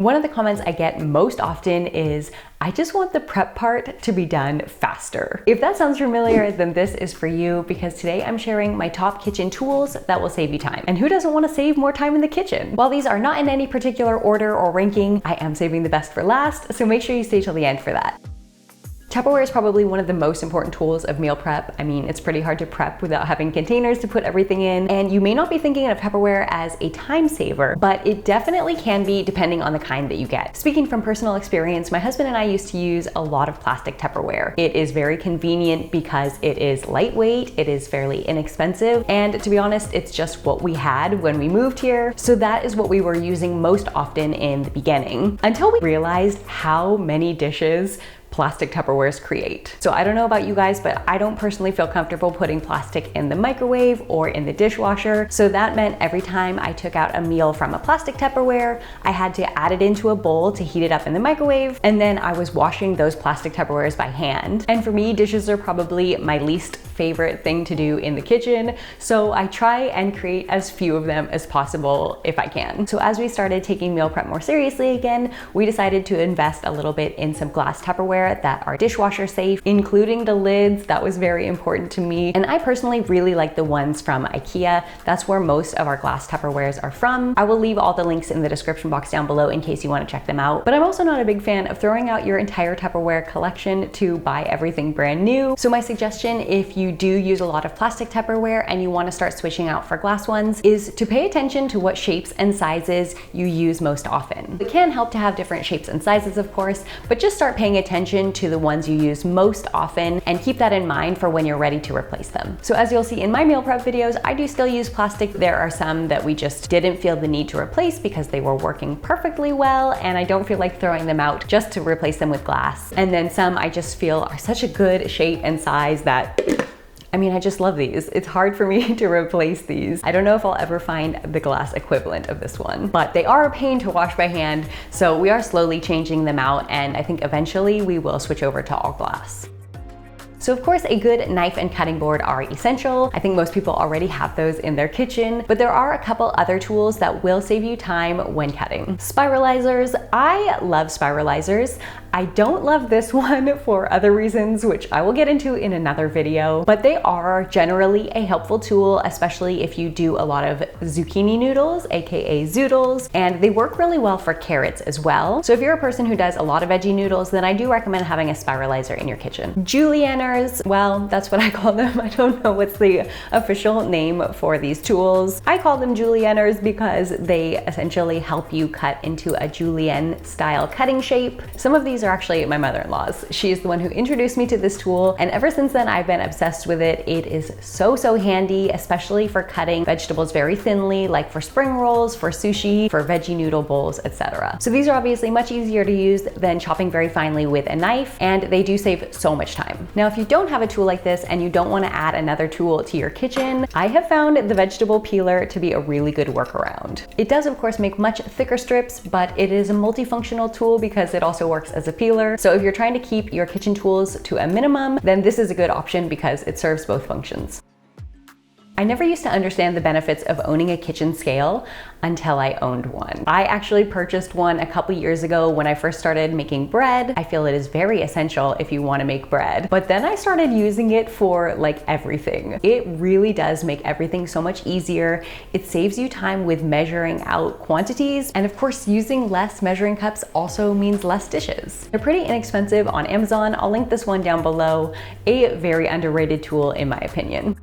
One of the comments I get most often is, I just want the prep part to be done faster. If that sounds familiar, then this is for you, because today I'm sharing my top kitchen tools that will save you time. And who doesn't want to save more time in the kitchen? While these are not in any particular order or ranking, I am saving the best for last, so make sure you stay till the end for that. Tupperware is probably one of the most important tools of meal prep. I mean, it's pretty hard to prep without having containers to put everything in, and you may not be thinking of Tupperware as a time saver, but it definitely can be depending on the kind that you get. Speaking from personal experience, my husband and I used to use a lot of plastic Tupperware. It is very convenient because it is lightweight, it is fairly inexpensive, and to be honest, it's just what we had when we moved here, so that is what we were using most often in the beginning, until we realized how many dishes plastic Tupperwares create. So I don't know about you guys, but I don't personally feel comfortable putting plastic in the microwave or in the dishwasher. So that meant every time I took out a meal from a plastic Tupperware, I had to add it into a bowl to heat it up in the microwave. And then I was washing those plastic Tupperwares by hand. And for me, dishes are probably my least favorite thing to do in the kitchen. So I try and create as few of them as possible if I can. So as we started taking meal prep more seriously again, we decided to invest a little bit in some glass Tupperware that are dishwasher safe, including the lids. That was very important to me. And I personally really like the ones from IKEA. That's where most of our glass Tupperwares are from. I will leave all the links in the description box down below in case you want to check them out. But I'm also not a big fan of throwing out your entire Tupperware collection to buy everything brand new. So my suggestion, if you do use a lot of plastic Tupperware and you want to start switching out for glass ones, is to pay attention to what shapes and sizes you use most often. It can help to have different shapes and sizes, of course, but just start paying attention to the ones you use most often and keep that in mind for when you're ready to replace them. So as you'll see in my meal prep videos, I do still use plastic. There are some that we just didn't feel the need to replace because they were working perfectly well, and I don't feel like throwing them out just to replace them with glass. And then some I just feel are such a good shape and size that I mean, I just love these. It's hard for me to replace these. I don't know if I'll ever find the glass equivalent of this one, but they are a pain to wash by hand, so we are slowly changing them out, and I think eventually we will switch over to all glass. So of course, a good knife and cutting board are essential. I think most people already have those in their kitchen, but there are a couple other tools that will save you time when cutting. Spiralizers. I love spiralizers. I don't love this one for other reasons, which I will get into in another video, but they are generally a helpful tool, especially if you do a lot of zucchini noodles, aka zoodles, and they work really well for carrots as well. So if you're a person who does a lot of veggie noodles, then I do recommend having a spiralizer in your kitchen. Julienners, well, that's what I call them. I don't know what's the official name for these tools. I call them julienners because they essentially help you cut into a julienne style cutting shape. Some of these are actually my mother-in-law's. She is the one who introduced me to this tool, and ever since then I've been obsessed with it. It is so handy, especially for cutting vegetables very thinly, like for spring rolls, for sushi, for veggie noodle bowls, etc. So these are obviously much easier to use than chopping very finely with a knife, and they do save so much time. Now, if you don't have a tool like this and you don't want to add another tool to your kitchen, I have found the vegetable peeler to be a really good workaround. It does, of course, make much thicker strips, but it is a multifunctional tool because it also works as a peeler. So if you're trying to keep your kitchen tools to a minimum, then this is a good option because it serves both functions. I never used to understand the benefits of owning a kitchen scale until I owned one. I actually purchased one a couple years ago when I first started making bread. I feel it is very essential if you want to make bread. But then I started using it for like everything. It really does make everything so much easier. It saves you time with measuring out quantities. And of course, using less measuring cups also means less dishes. They're pretty inexpensive on Amazon. I'll link this one down below. A very underrated tool in my opinion.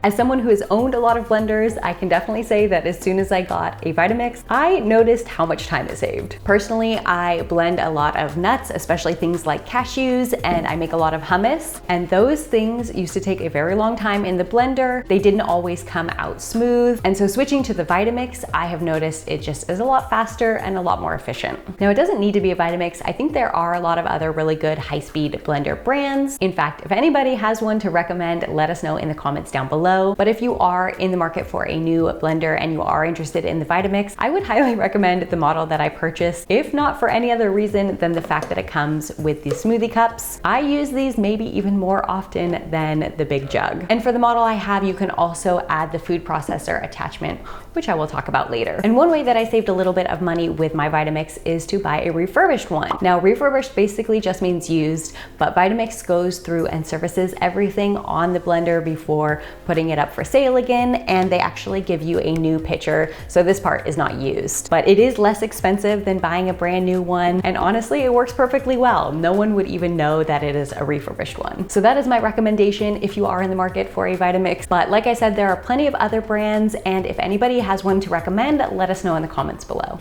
As someone who has owned a lot of blenders, I can definitely say that as soon as I got a Vitamix, I noticed how much time it saved. Personally, I blend a lot of nuts, especially things like cashews, and I make a lot of hummus. And those things used to take a very long time in the blender. They didn't always come out smooth. And so switching to the Vitamix, I have noticed it just is a lot faster and a lot more efficient. Now, it doesn't need to be a Vitamix. I think there are a lot of other really good high-speed blender brands. In fact, if anybody has one to recommend, let us know in the comments down below. below. But if you are in the market for a new blender and you are interested in the Vitamix, I would highly recommend the model that I purchased, if not for any other reason than the fact that it comes with the smoothie cups. I use these maybe even more often than the big jug. And for the model I have, you can also add the food processor attachment, which I will talk about later. And one way that I saved a little bit of money with my Vitamix is to buy a refurbished one. Now, refurbished basically just means used, but Vitamix goes through and services everything on the blender before putting it up for sale again, and they actually give you a new pitcher, so this part is not used. But it is less expensive than buying a brand new one, and honestly, it works perfectly well. No one would even know that it is a refurbished one. So that is my recommendation if you are in the market for a Vitamix. But like I said, there are plenty of other brands, and if anybody has one to recommend, let us know in the comments below.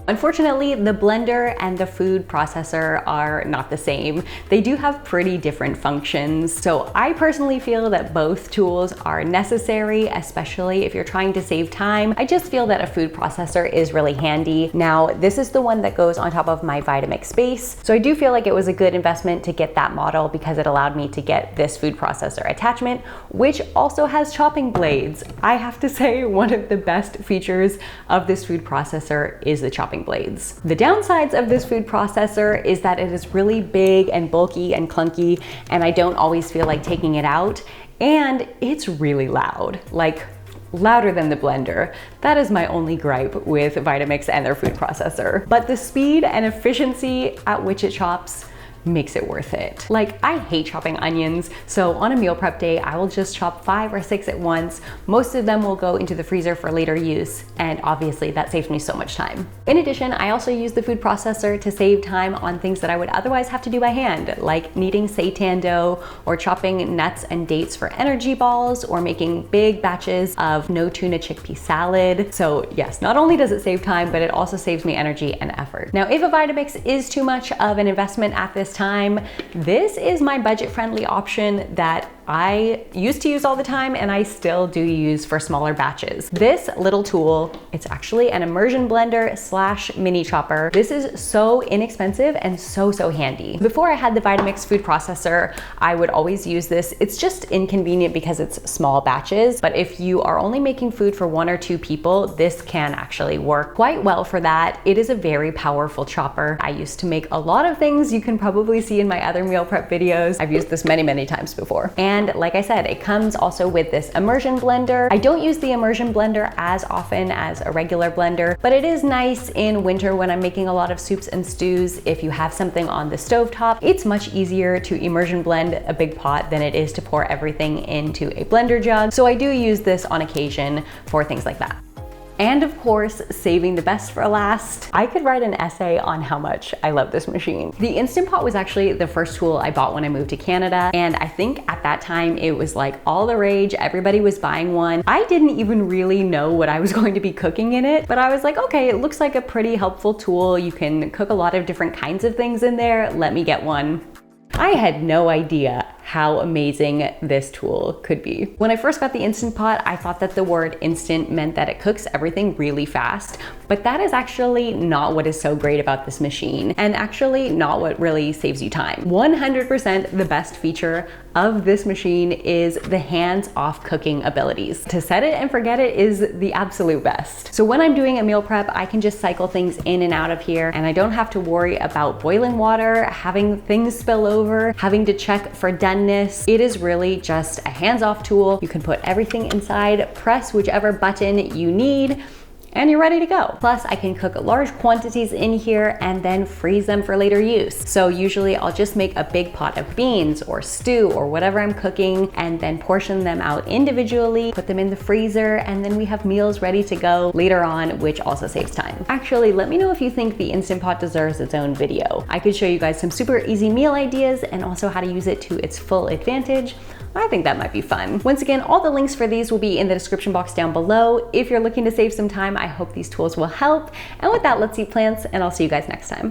Unfortunately, the blender and the food processor are not the same. They do have pretty different functions. So I personally feel that both tools are necessary, especially if you're trying to save time. I just feel that a food processor is really handy. Now, this is the one that goes on top of my Vitamix base. So I do feel like it was a good investment to get that model because it allowed me to get this food processor attachment, which also has chopping blades. I have to say, one of the best features of this food processor is the chopping blades. The downsides of this food processor is that it is really big and bulky and clunky, and I don't always feel like taking it out, and it's really loud, like louder than the blender. That is my only gripe with Vitamix and their food processor. But the speed and efficiency at which it chops makes it worth it. Like, I hate chopping onions, so on a meal prep day, I will just chop 5 or 6 at once. Most of them will go into the freezer for later use, and obviously that saves me so much time. In addition, I also use the food processor to save time on things that I would otherwise have to do by hand, like kneading seitan dough, or chopping nuts and dates for energy balls, or making big batches of no tuna chickpea salad. So yes, not only does it save time, but it also saves me energy and effort. Now, if a Vitamix is too much of an investment at this time, this is my budget-friendly option that I used to use all the time and I still do use for smaller batches. This little tool, it's actually an immersion blender slash mini chopper. This is so inexpensive and so handy. Before I had the Vitamix food processor, I would always use this. It's just inconvenient because it's small batches, but if you are only making food for 1 or 2 people, this can actually work quite well for that. It is a very powerful chopper. I used to make a lot of things you can probably see in my other meal prep videos. I've used this many times before. And like I said, it comes also with this immersion blender. I don't use the immersion blender as often as a regular blender, but it is nice in winter when I'm making a lot of soups and stews. If you have something on the stovetop, it's much easier to immersion blend a big pot than it is to pour everything into a blender jug. So I do use this on occasion for things like that. And of course, saving the best for last, I could write an essay on how much I love this machine. The Instant Pot was actually the first tool I bought when I moved to Canada, and I think at that time it was like all the rage, everybody was buying one. I didn't even really know what I was going to be cooking in it, but I was like, okay, it looks like a pretty helpful tool. You can cook a lot of different kinds of things in there. Let me get one. I had no idea how amazing this tool could be. When I first got the Instant Pot, I thought that the word instant meant that it cooks everything really fast, but that is actually not what is so great about this machine, and actually not what really saves you time. 100% the best feature of this machine is the hands-off cooking abilities. To set it and forget it is the absolute best. So when I'm doing a meal prep, I can just cycle things in and out of here, and I don't have to worry about boiling water, having things spill over, having to check for doneness. It is really just a hands-off tool. You can put everything inside, press whichever button you need, and you're ready to go. Plus, I can cook large quantities in here and then freeze them for later use. So usually I'll just make a big pot of beans or stew or whatever I'm cooking and then portion them out individually, put them in the freezer, and then we have meals ready to go later on, which also saves time. Actually, let me know if you think the Instant Pot deserves its own video. I could show you guys some super easy meal ideas and also how to use it to its full advantage. I think that might be fun. Once again, all the links for these will be in the description box down below. If you're looking to save some time, I hope these tools will help. And with that, let's eat plants, and I'll see you guys next time.